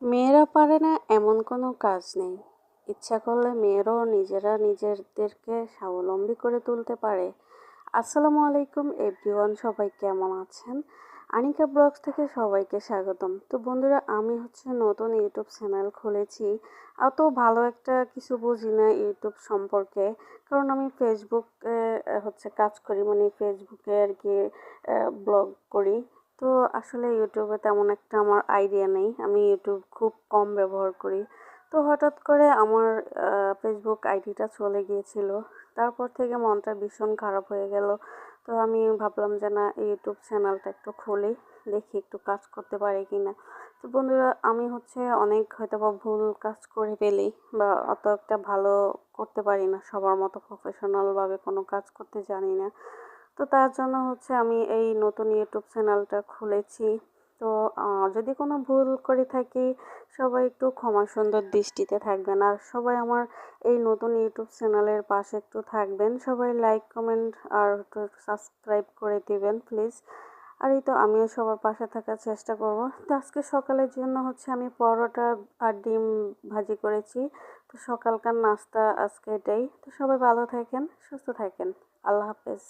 মেয়েরা পারে না এমন কোনো কাজ নেই। ইচ্ছা করলে মেয়েরাও নিজেরা নিজেদেরকে স্বাবলম্বী করে তুলতে পারে। আসসালামু আলাইকুম এভরিওয়ান, সবাই কেমন আছেন? আনিকা ব্লগস থেকে সবাইকে স্বাগতম। তো বন্ধুরা, আমি নতুন ইউটিউব চ্যানেল খুলেছি। অত ভালো একটা কিছু বুঝি না ইউটিউব সম্পর্কে, কারণ আমি ফেসবুকে কাজ করি, মানে ফেসবুকে আর কি ব্লগ করি। তো আসলে ইউটিউবে তেমন একটা আমার আইডিয়া নেই, আমি ইউটিউব খুব কম ব্যবহার করি। তো হঠাৎ করে আমার ফেসবুক আইডিটা চলে গিয়েছিল। তারপর থেকে মনটা ভীষণ খারাপ হয়ে গেল। তো আমি ভাবলাম যে না, ইউটিউব চ্যানেলটা একটু খুলি, দেখি একটু কাজ করতে পারি কি না। তো বন্ধুরা, আমি অনেক হয়তোবা ভুল কাজ করে ফেলি, বা অত একটা ভালো করতে পারি না, সবার মতো প্রফেশনালভাবে কোনো কাজ করতে জানি না। তো তার জন্য আমি এই নতুন ইউটিউব চ্যানেলটা খুলেছি। তো যদি কোনো ভুল করে থাকি, সবাই একটু ক্ষমা সুন্দর দৃষ্টিতে থাকবেন, আর সবাই আমার এই নতুন ইউটিউব চ্যানেলের পাশে একটু থাকবেন। সবাই লাইক, কমেন্ট আর একটু সাবস্ক্রাইব করে দিবেন প্লিজ। আর এই তো আমিও সবার পাশে থাকার চেষ্টা করব। তো আজকে সকালের জন্য আমি পরোটা আর ডিম ভাজি করেছি। তো সকালকার নাস্তা আজকে এটাই। তো সবাই ভালো থাকেন, সুস্থ থাকেন। আল্লাহ হাফেজ।